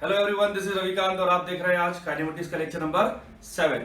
Hello everyone, this is Ravikant और आप देख रहे हैं आज काइनेमेटिक्स का लेक्चर नंबर 7।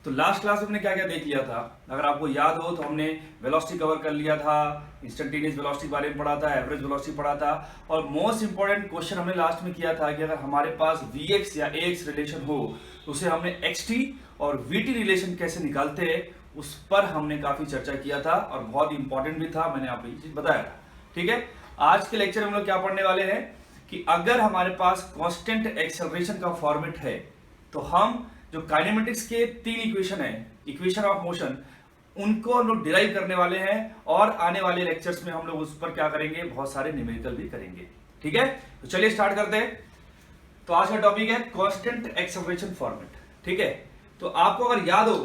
तो लास्ट क्लास में हमने क्या क्या देख लिया था। अगर आपको याद हो तो हमने वेलोसिटी कवर कर लिया था, इंस्टेंटेनियस वेलोसिटी के बारे में पढ़ा था, एवरेज वेलोसिटी पढ़ा था और मोस्ट इंपॉर्टेंट क्वेश्चन हमने लास्ट में किया था कि अगर हमारे पास Vx या Ax रिलेशन हो तो उसे हमने xt और Vt रिलेशन कैसे निकालते हैं उस पर हमने काफी चर्चा किया था और बहुत इंपॉर्टेंट भी था, मैंने आपको ये चीज बताया था। ठीक है, आज के लेक्चर में हम लोग क्या पढ़ने वाले हैं कि अगर हमारे पास कांस्टेंट एक्सेलरेशन का फॉर्मेट है तो हम जो काइनेमेटिक्स के 3 इक्वेशन है, इक्वेशन ऑफ मोशन, उनको हम लोग डिराइव करने वाले हैं और आने वाले लेक्चर्स में हम लोग उस पर क्या करेंगे, बहुत सारे न्यूमेरिकल भी करेंगे। ठीक है, तो चलिए स्टार्ट करते हैं। तो आज का टॉपिक है कांस्टेंट एक्सेलरेशन फॉर्मेट। ठीक है, तो आपको अगर याद हो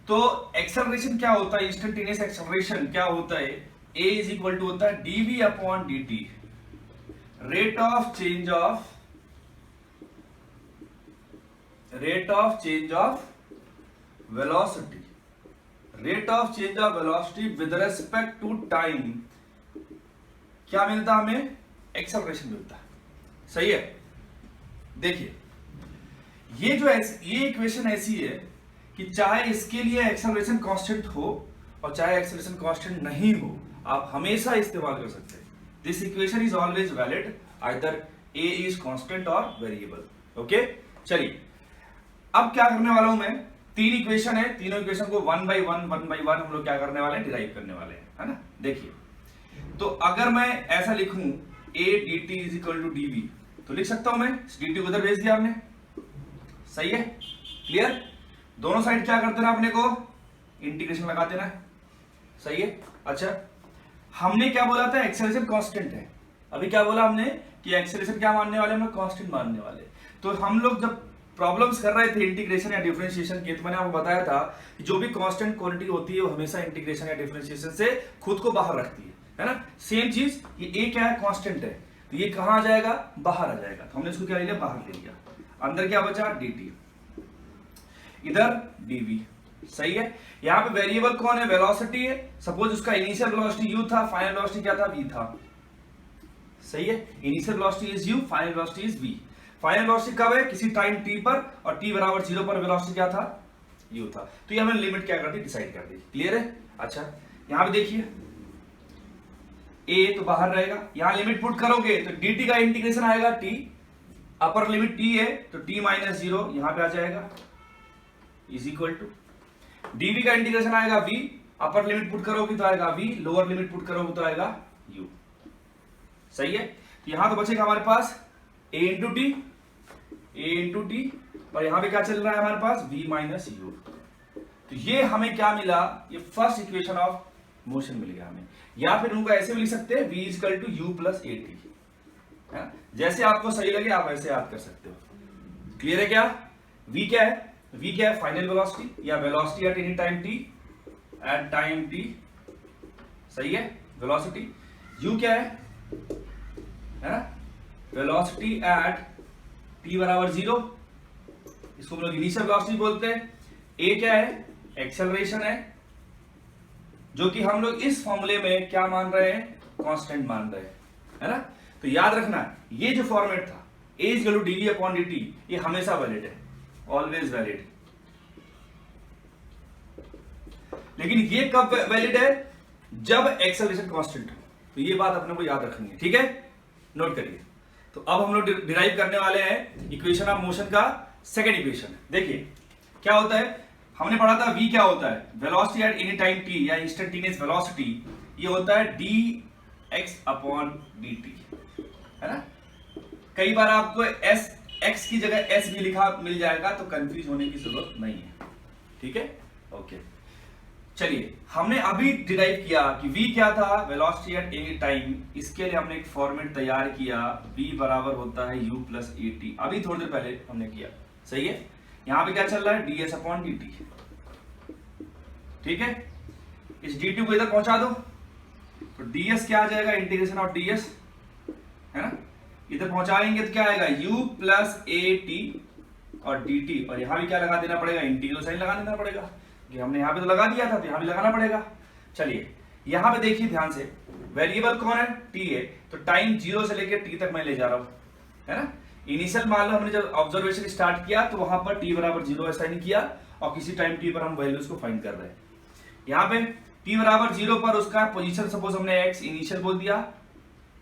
तो एक्सेलरेशन क्या होता है, इंस्टेंटेनियस एक्सेलरेशन क्या होता है, a इज इक्वल टू होता है dv upon dt, rate of change of velocity with respect to time। क्या मिलता हमें, एक्सेलरेशन मिलता है। सही है, देखिए ये इक्वेशन ऐसी है कि चाहे इसके लिए एक्सेलरेशन कांस्टेंट हो और चाहे एक्सेलरेशन कांस्टेंट नहीं हो, आप हमेशा इस्तेमाल कर सकते हैं। This equation is always valid, either a is constant और वेरिएबल। ओके, चलिए अब क्या करने वाला हूं मैं, 3 इक्वेशन है, तीनों इक्वेशन को वन बाय वन हम लोग क्या करने वाले हैं, डिराइव करने वाले हैं, है ना। देखिए, तो अगर मैं ऐसा लिखूं a dt is equal to dv, तो लिख सकता हूं मैं, dt को उधर भेज दिया आपने। सही है, क्लियर। दोनों साइड क्या करते ना, अपने को इंटीग्रेशन लगा देना। सही है। अच्छा, हमने क्या बोला था, एक्सेलरेशन कांस्टेंट है। अभी क्या बोला हमने कि एक्सेलरेशन क्या मानने वाले, हम लोग कांस्टेंट मानने वाले। तो हम लोग जब प्रॉब्लम्स कर रहे थे इंटीग्रेशन या डिफरेंशिएशन की, तो मैंने आपको बताया था कि जो भी कांस्टेंट क्वांटिटी होती है वो हमेशा इंटीग्रेशन या डिफरेंशिएशन से खुद को बाहर रखती है ना। सेम चीज ये a क्या है, कांस्टेंट है, तो ये कहां आ जाएगा, बाहर आ जाएगा। तो हमने इसको क्या ले लिया, बाहर ले लिया। अंदर क्या बचा, dt, इधर dv। सही है। यहां पे वेरिएबल कौन है, वेलोसिटी है। सपोज उसका इनिशियल वेलोसिटी u था, फाइनल वेलोसिटी क्या था, v था। सही है, initial velocity is u, final velocity is v। Final velocity कब है, किसी टाइम t पर, और t बराबर 0 पर वेलोसिटी क्या था, u था। तो ये हमने लिमिट क्या कर दी, डिसाइड कर दी। क्लियर है। अच्छा, यहां पे देखिए a तो बाहर रहेगा, यहां लिमिट पुट करोगे तो dt का इंटीग्रेशन आएगा t, अपर लिमिट t है तो t माइनस 0 यहां पे आ जाएगा, इज इक्वल टू dv का इंटीग्रेशन आएगा v, अपर लिमिट पुट करोगे तो आएगा v, लोअर लिमिट पुट करोगे तो आएगा u। सही है। तो यहां तो बचेगा हमारे पास a इंटू टी, और यहां पे क्या चल रहा है हमारे पास, v माइनस u। तो ये हमें क्या मिला, ये फर्स्ट इक्वेशन ऑफ मोशन मिल गया हमें। या फिर उनको ऐसे भी लिख सकते हैं, v equal to u plus a t, जैसे आपको सही लगे आप ऐसे याद कर सकते हो। क्लियर है क्या। v क्या है, v क्या है, फाइनल वेलोसिटी या velocity at any time t, at time t। सही है, वेलोसिटी। u क्या है ना, वेलोसिटी एट t बराबर 0, इसको हम लोग इनिशियल वेलोसिटी बोलते हैं। a क्या है, एक्सेलरेशन है, जो कि हम लोग इस फॉर्मूले में क्या मान रहे हैं, कांस्टेंट मान रहे हैं, है ना। तो याद रखना, ये जो फॉर्मेट था a is equal to dv upon dt, ये हमेशा वैलिड है, ऑलवेज वैलिड। लेकिन ये कब वैलिड है, जब एक्सेलरेशन कांस्टेंट हो। तो ये बात अपने को याद रखनी है। ठीक है, नोट करिए। तो अब हम लोग डिराइव करने वाले हैं इक्वेशन ऑफ मोशन का सेकंड इक्वेशन। देखिए क्या होता है, हमने पढ़ा था v क्या होता है, velocity at any time t या इंस्टेंटेनियस वेलोसिटी, ये होता है dx अपॉन dt, है ना। कई बार आपको s x की जगह s भी लिखा मिल जाएगा, तो कंफ्यूज होने की जरूरत नहीं है। ठीक है, ओके। चलिए, हमने अभी डिराइव किया कि v क्या था, वेलोसिटी एट एनी टाइम। इसके लिए हमने एक फॉर्मेट तैयार किया, v बराबर होता है u प्लस ए टी। अभी थोड़ी देर पहले हमने किया। सही है। यहां पे क्या चल रहा है, ds अपॉन dt। ठीक है, इस dt को इधर पहुंचा दो तो ds क्या आ जाएगा, इंटीग्रेशन ऑफ ds, है ना। इधर पहुंचाएंगे तो क्या आएगा, u प्लस ए टी और dt, और यहां भी क्या लगा देना पड़ेगा, इंटीग्रल साइन लगा देना पड़ेगा, कि हमने यहां पे तो लगा दिया था, तो यहां भी लगाना पड़ेगा। चलिए यहां पे देखिए ध्यान से, वेरिएबल कौन है, t है, तो टाइम 0 से लेकर t तक मैं ले जा रहा हूं, है ना। इनिशियल मान लो हमने जब ऑब्जर्वेशन स्टार्ट किया तो वहां पर t बराबर 0 असाइन किया और किसी टाइम t पर हम वैल्यूज को फाइंड कर रहे हैं। यहाँ पे t बराबर 0 पर उसका पोजीशन सपोज हमने x इनिशियल बोल दिया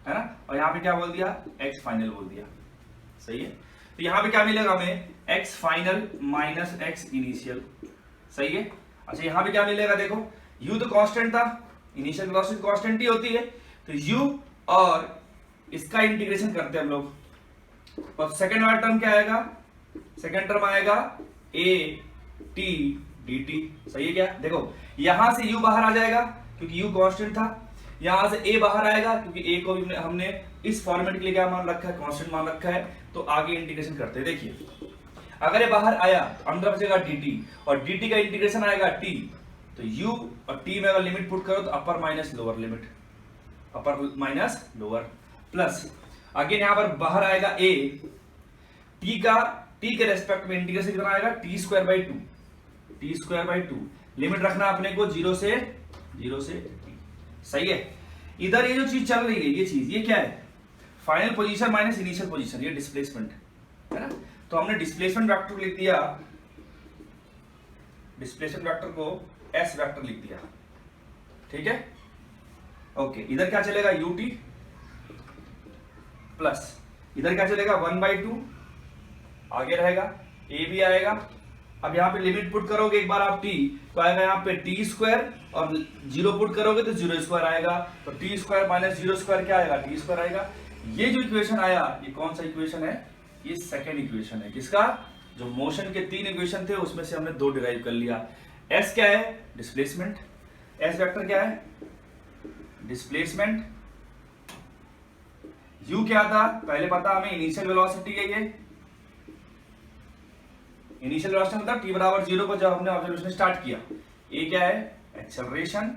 है ना, और यहाँ पे क्या बोल दिया, x फाइनल बोल दिया। सही है, तो यहाँ पे क्या मिलेगा हमें, x final minus x initial. सही है, अच्छा यहाँ पे क्या मिलेगा, देखो u तो कांस्टेंट था, इनिशियल वेलोसिटी कांस्टेंट ही होती है, तो u और इसका इंटीग्रेशन करते हैं हम लोग, और सेकेंड वाला टर्म क्या आएगा, सेकेंड टर्म आएगा a t dt। सही है क्या, देखो यहां से u बाहर आ जाएगा क्योंकि u कांस्टेंट था, यहां से a बाहर आएगा क्योंकि a को भी हमने इस फॉर्मेट के लिए क्या मान रखा है, कांस्टेंट मान रखा है। तो आगे इंटीग्रेशन करते हैं, देखिए अगर ये बाहर आया तो अंदर बचेगा dt, और dt का इंटीग्रेशन आएगा t, तो u और t में अगर लिमिट पुट करो तो अपर माइनस लोअर लिमिट, अपर माइनस लोअर प्लस, अगेन यहां पर बाहर आएगा a, t के रेस्पेक्ट में इंटीग्रेशन कितना आएगा, t स्क्वायर बाई 2, लिमिट रखना अपने को 0 से t। सही है, इधर ये जो चीज चल रही है, ये चीज ये क्या है, final position minus initial position, ये डिस्प्लेसमेंट है ना। तो हमने डिस्प्लेसमेंट वेक्टर लिख दिया, डिस्प्लेसमेंट वेक्टर को s वेक्टर लिख दिया, ठीक है। ओके, इधर क्या चलेगा, ut प्लस इधर क्या चलेगा 1/2, आगे रहेगा a भी आएगा। अब यहाँ पे लिमिट पुट करोगे एक बार आप t, तो आएगा यहाँ पे t स्क्वायर, और 0 पुट करोगे तो 0 स्क्वायर आएगा, तो t स्क्वायर माइनस 0 स्क्वायर क्या आएगा, t स्क्वायर आएगा। ये जो इक्वेशन आया, ये कौन सा इक्वेशन है, ये सेकेंड इक्वेशन है, किसका, जो मोशन के 3 इक्वेशन थे उसमें से हमने 2 डिराइव कर लिया। s क्या है, डिस्प्लेसमेंट, s वेक्टर क्या है, डिस्प्लेसमेंट, u क्या था पहले पता हमें, इनिशियल वेलोसिटी है, ये इनिशियल वेलोसिटी मतलब t बराबर 0 पर जब हमने ऑब्जर्वेशन स्टार्ट किया। a क्या है, एक्सेलरेशन,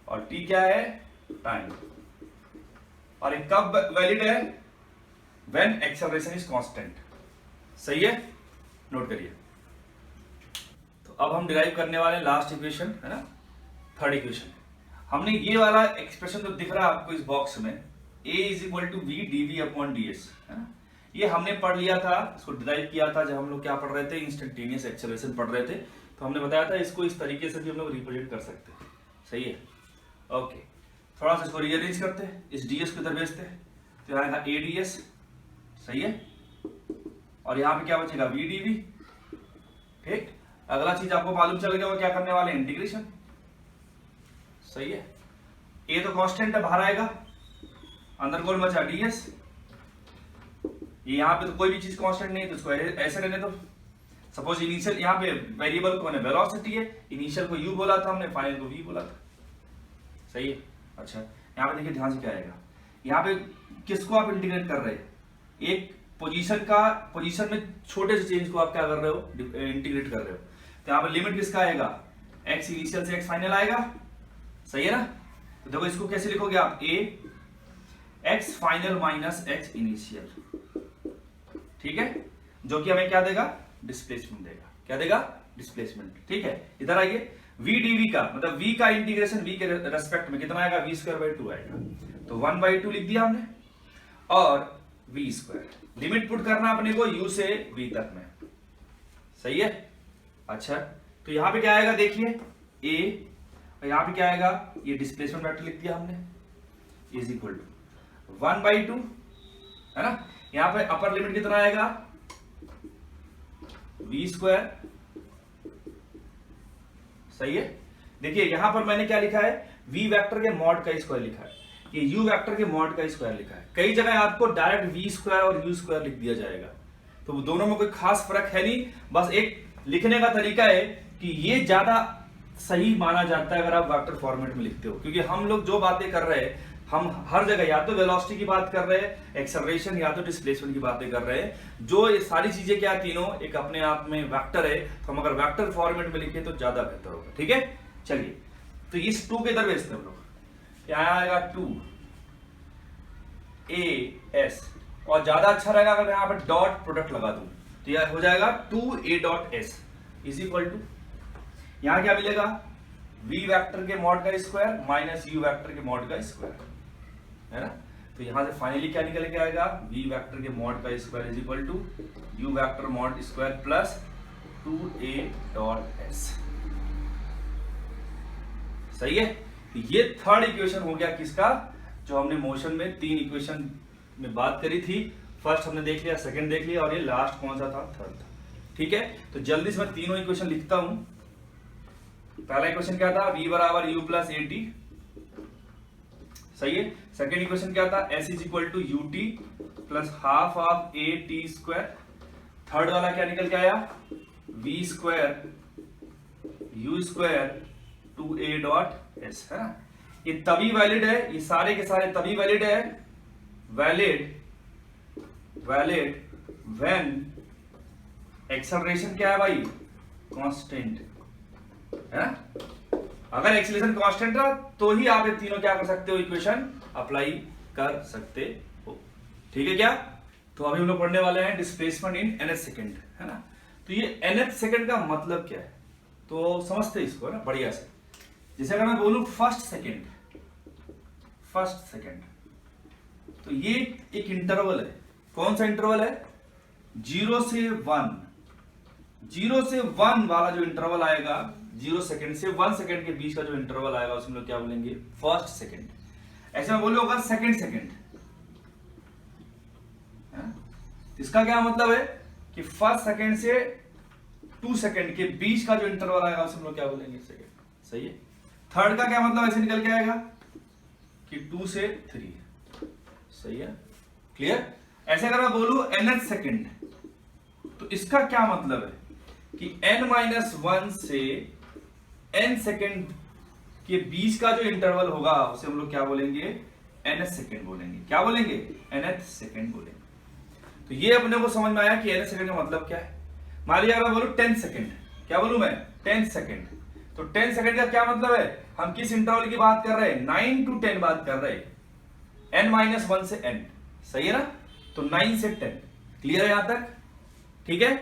और t क्या है, टाइम, और ये कब वैलिड है, व्हेन एक्सेलरेशन इज कांस्टेंट। सही है, नोट करिए। तो अब हम डिराइव करने वाले लास्ट इक्वेशन है ना, थर्ड इक्वेशन। हमने ये वाला एक्सप्रेशन जो दिख रहा है आपको इस बॉक्स में, a is equal to v dv upon ds, है ना, ये हमने पढ़ लिया था, इसको डिराइव किया था जब हम लोग क्या पढ़ रहे थे, इंस्टेंटेनियस एक्सेलरेशन पढ़ रहे थे। तो हमने बताया था इसको इस तरीके से भी हम लोग रिप्रेजेंट कर सकते हैं। सही है, ओके, थोड़ा सा इसको रीअरेंज करते हैं, इस ds को इधर भेजते हैं, तो आएगा a ds। सही है, और यहाँ पे क्या बचेगा, v dv। ठीक, अगला चीज आपको मालूम चल गया वो क्या करने वाले, इंटीग्रेशन। सही है, a तो कांस्टेंट है, बाहर आएगा, अंदर गोल बचा ds, ये यहाँ पे तो कोई भी चीज कांस्टेंट नहीं, तो इसको ऐसे रहने दो। सपोज इनिशियल यहाँ पे वेरिएबल कौन है, वेलोसिटी है, इनिशियल को u बोला था हमने, फाइनल को v बोला था। सही है, अच्छा यहाँ पे देखिए ध्यान से क्या आएगा, यहाँ पे किसको आप इंटीग्रेट कर रहे हैं, एक पोजीशन में छोटे से चेंज को आप क्या कर रहे हो, इंटीग्रेट कर रहे हो। तो यहाँ पे लिमिट किसका आएगा, x इनिशियल से x फाइनल आएगा। सही है ना, तो देखो इसको कैसे लिखोगे आप, a x final minus x initial, ठीक है, जो कि हमें क्या देगा, डिस्प्लेसमेंट देगा, क्या देगा, डिस्प्लेसमेंट। ठीक है, इधर आइए, v dv का मतलब v का इंटीग्रेशन v के रेस्पेक्ट में कितना आएगा, v स्क्वायर बाई 2 आएगा, तो 1/2 लिख दिया हमने, और v स्क्वायर, लिमिट पुट करना अपने को u से v तक में। सही है, अच्छा तो यहां पे क्या आएगा, देखिए a, और यहां पे क्या आएगा, ये डिस्प्लेसमेंट वेक्टर लिख दिया हमने, इज इक्वल टू 1/2, है ना। यहां पे अपर लिमिट कितना आएगा, v स्क्वायर। सही है, देखिए यहां पर मैंने क्या लिखा है, v वेक्टर के मॉड का स्क्वायर लिखा है, ये u वेक्टर के मॉड का स्क्वायर लिखा है। कई जगह आपको डायरेक्ट v स्क्वायर और u स्क्वायर लिख दिया जाएगा, तो दोनों में कोई खास फर्क है नहीं, बस एक लिखने का तरीका है कि ये ज्यादा सही माना जाता है अगर आप वेक्टर फॉर्मेट में लिखते हो, क्योंकि हम लोग जो बातें कर रहे हैं, हम हर जगह या तो वेलोसिटी की बात कर रहे हैं, एक्सेलरेशन या तो डिस्प्लेसमेंट की बातें कर रहे हैं, जो ये सारी चीजें क्या तीनों एक अपने आप में वेक्टर है, तो हम अगर वेक्टर फॉर्मेट में लिखे तो ज्यादा बेहतर होगा। ठीक है, चलिए तो इस 2 के इधर भेजते हैं हम लोग, यहाँ आएगा 2as, और ज्यादा अच्छा रहेगा अगर यहाँ पर डॉट प्रोडक्ट लगा दूं, तो यह हो जाएगा 2a.s इज इक्वल टू, यहाँ क्या मिलेगा, v वेक्टर के मॉड का स्क्वायर माइनस u वेक्टर के मॉड का स्क्वायर, है ना। तो यहां से फाइनली क्या निकल के आएगा, v वेक्टर के मॉड का square is equal to u vector mod square plus 2a dot s। सही है। ये थर्ड इक्वेशन हो गया किसका, जो हमने मोशन में 3 इक्वेशन में बात करी थी। फर्स्ट हमने देख लिया, सेकंड देख लिया, और ये लास्ट कौन सा था, थर्ड था। ठीक है, तो जल्दी से मैं तीनों इक्वेशन लिखता हूं। पहला इक्वेशन क्या था, v बराबर u प्लस ए टी। सही है। सेकेंड इक्वेशन क्या था, s is equal to u t plus half of a t square. Third वाला क्या निकल के आया, v square u square 2a dot s, है ना। ये तभी वैलिड है, ये सारे के सारे तभी वैलिड है, वैलिड व्हेन एक्सेलरेशन क्या है भाई, कांस्टेंट है। अगर एक्सेलरेशन कांस्टेंट रहा तो ही आप ये तीनों क्या कर सकते हो, इक्वेशन अप्लाई कर सकते हो। ठीक है क्या। तो अभी हम लोग पढ़ने वाले हैं डिस्प्लेसमेंट इन nth सेकंड, है ना। तो ये nth सेकंड का मतलब क्या है, तो समझते हैं इसको, है ना, बढ़िया से। जैसे अगर मैं बोलूं फर्स्ट सेकंड, तो ये एक इंटरवल है। कौन सा इंटरवल है, 0 से 1। 0 से 1 वाला जो इंटरवल आएगा, 0 सेकंड से 1 सेकंड के बीच का जो इंटरवल आएगा, उसमें लोग क्या बोलेंगे, फर्स्ट सेकंड। ऐसे में बोलो अगर सेकंड, इसका क्या मतलब है कि फर्स्ट सेकंड से 2 सेकंड के बीच का जो इंटरवल आएगा, उसमें लोग क्या बोलेंगे, सेकंड। सही है। थर्ड का क्या मतलब ऐसे निकल के आएगा कि 2 से 3। सही है, क्लियर। ऐसे अगर मैं बोलूं nth सेकंड, तो इसका क्या मतलब है कि n-1 से n सेकंड के बीच का जो इंटरवल होगा, उसे हम लोग क्या बोलेंगे, nth सेकंड बोलेंगे। क्या बोलेंगे, nth सेकंड बोलेंगे। तो ये अपने को समझ में आया कि nth सेकंड का मतलब क्या है। मान लीजिए अगर मैं बोलूं 10 सेकंड, क्या बोलूं मैं, 10 सेकंड। तो 10 सेकंड का क्या मतलब है, हम किस इंटरवल की बात कर रहे हैं, 9 to 10 बात कर रहे हैं, n-1 से n। सही है ना। तो 9 से 10, क्लियर है यहां तक, ठीक है।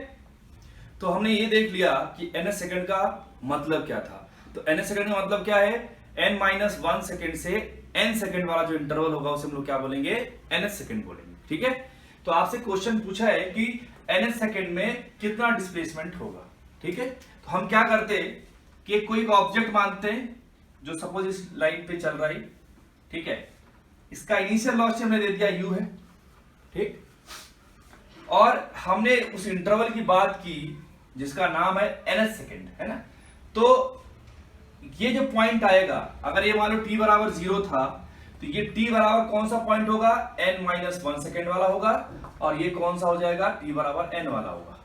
तो हमने ये देख लिया कि nth सेकंड का मतलब क्या था। तो nth सेकंड का मतलब क्या है, n-1 सेकंड से n सेकंड वाला जो इंटरवल होगा, उसे हम लोग क्या बोलेंगे, nth सेकंड बोलेंगे। ठीक है। तो आपसे क्वेश्चन पूछा है कि nth सेकंड में कितना डिस्प्लेसमेंट होगा। ठीक है। तो हम क्या करते हैं कि कोई ऑब्जेक्ट मानते हैं जो सपोज इस लाइन पे चल रहा है। ठीक है। इसका इनिशियल वेलोसिटी हमने दे दिया u है, ठीक। और हमने उस इंटरवल की बात की जिसका नाम है nth सेकंड, है ना। तो ये जो पॉइंट आएगा, अगर ये मान लो t बराबर 0 था, तो ये t बराबर कौन सा पॉइंट होगा, n-1 सेकंड वाला होगा। और ये कौन सा हो जाएगा, t बराबर n वाला होगा।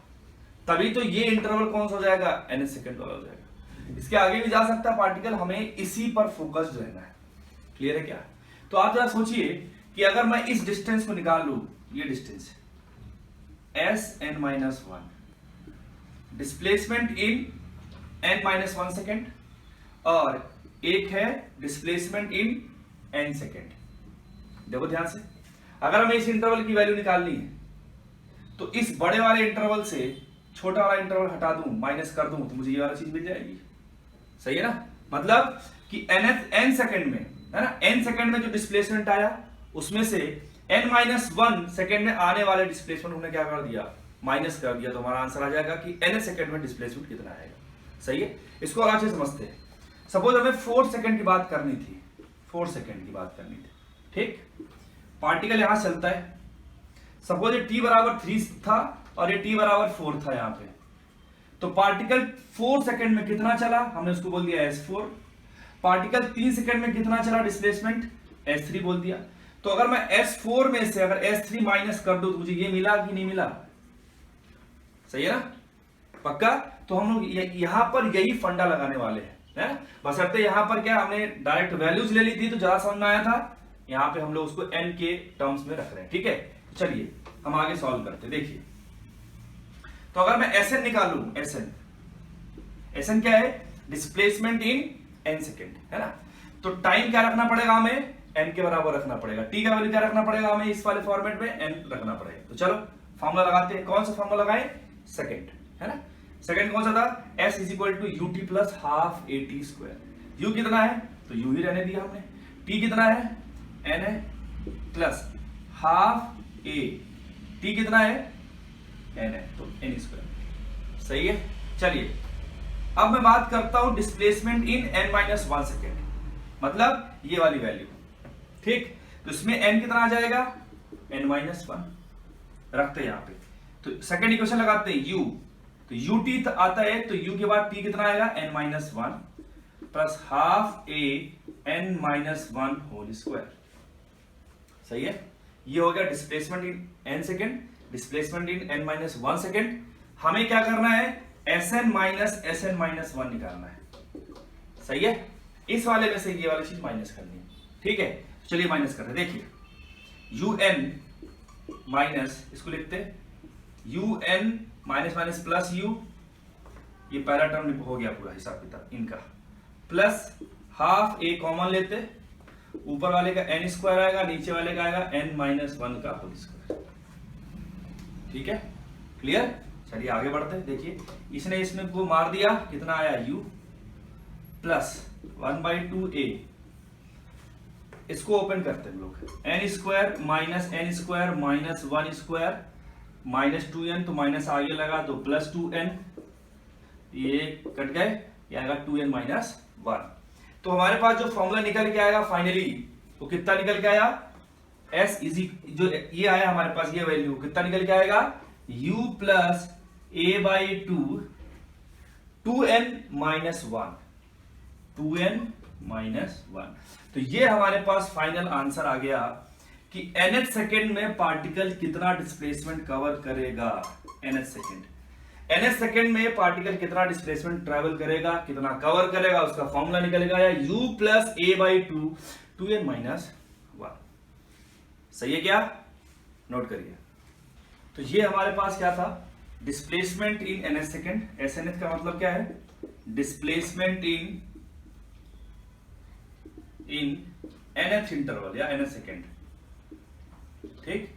तभी तो ये इंटरवल कौन सा हो जाएगा, nth सेकंड वाला हो जाएगा। इसके आगे भी जा सकता है पार्टिकल, हमें इसी पर फोकस्ड रहना है। क्लियर है क्या। तो आप जरा सोचिए कि अगर मैं इस डिस्टेंस को निकाल लूं, ये distance Sn-1, displacement in n-1 second, और एक है डिस्प्लेसमेंट इन n सेकेंड। देखो ध्यान से, अगर हमें इस इंटरवल की वैल्यू निकालनी है, तो इस बड़े वाले इंटरवल से छोटा वाला इंटरवल हटा दूं, माइनस कर दूं, तो मुझे ये वाला चीज मिल जाएगी। सही है ना। मतलब कि n सेकेंड में, है ना, n सेकेंड में जो डिस्प्लेसमेंट आया, उसमें से n-1 सेकेंड में आने वाले डिस्प्लेसमेंट हमने क्या कर दिया, माइनस कर दिया। तो हमारा आंसर आ जाएगा कि nth सेकेंड में डिस्प्लेसमेंट कितना आएगा। सही है। इसको और अच्छे समझते हैं। सपोज हमें 4 सेकेंड की बात करनी थी, 4 सेकेंड की बात करनी थी, ठीक। पार्टिकल यहां चलता है, सपोज ये t बराबर 3 था और ये t बराबर 4 था यहां पे। तो पार्टिकल 4 सेकेंड में कितना चला, हमने उसको बोल दिया s4। पार्टिकल 3 सेकेंड में कितना चला डिस्प्लेसमेंट, s3 बोल दिया। तो अगर मैं s4 में से अगर s3 माइनस कर दूं, तो मुझे ये मिला कि नहीं मिला। सही है ना, पक्का। तो हम लोग यहां पर यही फंडा लगाने वाले हैं, बशर्ते यहां पर क्या हमने डायरेक्ट वैल्यूज ले ली थी, तो ज्यादा समझ में आया था। यहां पे हम लोग उसको n के टर्म्स में रख रहे हैं। ठीक है। चलिए हम आगे सॉल्व करते हैं। देखिए, तो अगर मैं Sn निकालूं, Sn क्या है, डिस्प्लेसमेंट इन n सेकेंड, है ना। तो टाइम क्या रखना पड़ेगा हमें, n के बराबर रखना पड़ेगा। t का वैल्यू क्या रखना पड़ेगा हमें, इस वाले फॉर्मेट में n रखना पड़ेगा। तो चलो फॉर्मूला लगाते हैं। कौन सा फॉर्मूला लगाएं, सेकेंड, है ना। सेकेंड कौन सा था, s is equal to ut plus half a t square. u कितना है, तो u ही रहने दिया हमने। t कितना है, n है, प्लस हाफ ए, टी कितना है n है तो n स्क्वायर। सही है। चलिए अब मैं बात करता हूं डिस्प्लेसमेंट इन n-1 सेकेंड, मतलब ये वाली वैल्यू, ठीक। तो इसमें n कितना आ जाएगा n-1 रखते हैं यहां पे। तो सेकेंड इक्वेशन लगाते हैं u, तो ut आता है तो u के बाद t कितना आएगा n-1 प्लस हाफ ए n-1 होल स्क्वायर। सही है। ये हो गया displacement in n second, displacement in n-1 second. हमें क्या करना है Sn-1 निकालना है। सही है। इस वाले में से ये वाली चीज माइनस करनी है, ठीक है। चलिए माइनस करते हैं। देखिए un माइनस, इसको लिखते un minus minus plus u, ये पहला टर्म हो गया पूरा हिसाब किताब इनका, प्लस हाफ ए कॉमन लेते, ऊपर वाले का n स्क्वायर आएगा, नीचे वाले का आएगा n-1 का होल स्क्वायर। ठीक है, क्लियर। चलिए आगे बढ़ते हैं। देखिए इसने इसमें को मार दिया, कितना आया u प्लस 1/2a, इसको ओपन करते हैं लोग, n square minus n square minus 1 square minus 2n, तो माइनस आगे लगा तो प्लस 2n, ये कट गए, ये आएगा 2n माइनस 1। तो हमारे पास जो फॉर्मूला निकल के आएगा फाइनली वो कितना निकल के आया, s इजी जो ये आया हमारे पास, ये वैल्यू कितना निकल के आएगा u plus a/2 2n minus 1, 2n minus 1। तो ये हमारे पास फाइनल आंसर आ गया कि nth सेकेंड में पार्टिकल कितना डिस्प्लेसमेंट कवर करेगा। nth सेकेंड में पार्टिकल कितना डिस्प्लेसमेंट ट्रेवल करेगा, कितना कवर करेगा, उसका फॉर्मूला निकलेगा या u plus a/2 2n minus 1। सही है क्या, नोट करिए। तो ये हमारे पास क्या था, displacement in nth second. snth का मतलब क्या है, डिस्प्लेसमेंट इन nth इंटरवल या nth सेकेंड। ठीक।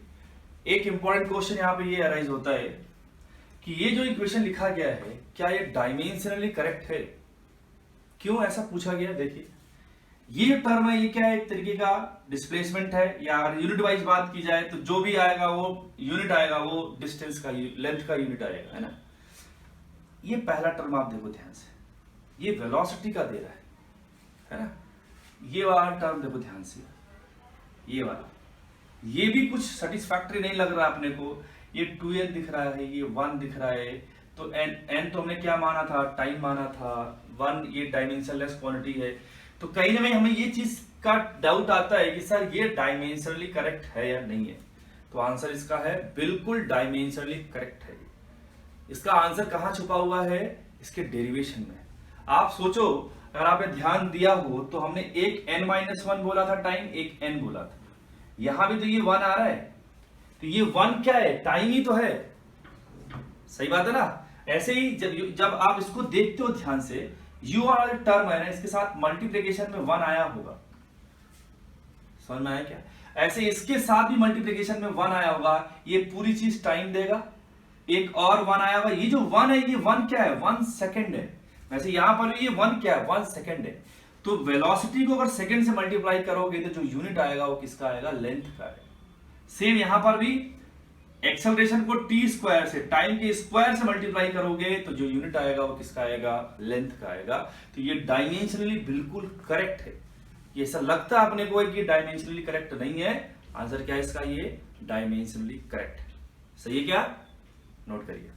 एक इंपॉर्टेंट क्वेश्चन यहां पे ये अराइज होता है कि ये जो इक्वेशन लिखा गया है क्या ये डायमेंशनली करेक्ट है। क्यों ऐसा पूछा गया, देखिए ये टर्म है, ये क्या है, एक तरीके का डिस्प्लेसमेंट है, या अगर यूनिट वाइज बात की जाए तो जो भी आएगा वो यूनिट आएगा, वो डिस्टेंस का लेंथ का यूनिट आएगा, है ना। ये पहला टर्म आप देखो ध्यान से, ये वेलोसिटी का दे रहा है ना। ये वाला टर्म देखो ध्यान से, ये वाला, ये भी कुछ सेटिस्फैक्टरी नहीं लग रहा अपने को। ये 2n दिख रहा है, ये 1 दिख रहा है, तो n तो हमने क्या माना था, टाइम माना था, 1 ये डायमेंशनलेस क्वांटिटी है। तो कहीं ना कहीं हमें ये चीज का डाउट आता है कि सर ये डायमेंशनली करेक्ट है या नहीं है। तो आंसर इसका है बिल्कुल डायमेंशनली करेक्ट है। इसका आंसर कहां छुपा हुआ है, इसके डेरिवेशन में। आप सोचो, अगर आपने ध्यान दिया हो तो हमने एक n-1 बोला था टाइम, एक n बोला था, यहां भी तो ये 1 आ रहा है, तो ये 1 क्या है, टाइम ही तो है। सही बात है ना। ऐसे ही जब आप इसको देखते हो ध्यान से, u वाला टर्म है ना, इसके साथ मल्टीप्लिकेशन में 1 आया होगा, समझ में आया क्या। ऐसे इसके साथ भी मल्टीप्लिकेशन में 1 आया होगा, ये पूरी चीज टाइम देगा। एक और 1 आया होगा, ये जो 1 है, ये 1 क्या है, 1 सेकेंड है। वैसे यहां पर भी ये 1 क्या है, 1 सेकेंड है। तो वेलोसिटी को अगर सेकेंड से मल्टीप्लाई करोगे तो जो यूनिट आएगा वो किसका आएगा, लेंथ का आएगा। सेम यहां पर भी एक्सेलरेशन को t स्क्वायर से, टाइम के स्क्वायर से मल्टीप्लाई करोगे तो जो यूनिट आएगा वो किसका आएगा, लेंथ का आएगा। तो ये डायमेंशनली बिल्कुल करेक्ट है। ये ऐसा लगता है अपने को कि डायमेंशनली करेक्ट नहीं है, आंसर क्या है इसका, ये डायमेंशनली करेक्ट है। सही है क्या, नोट करिए।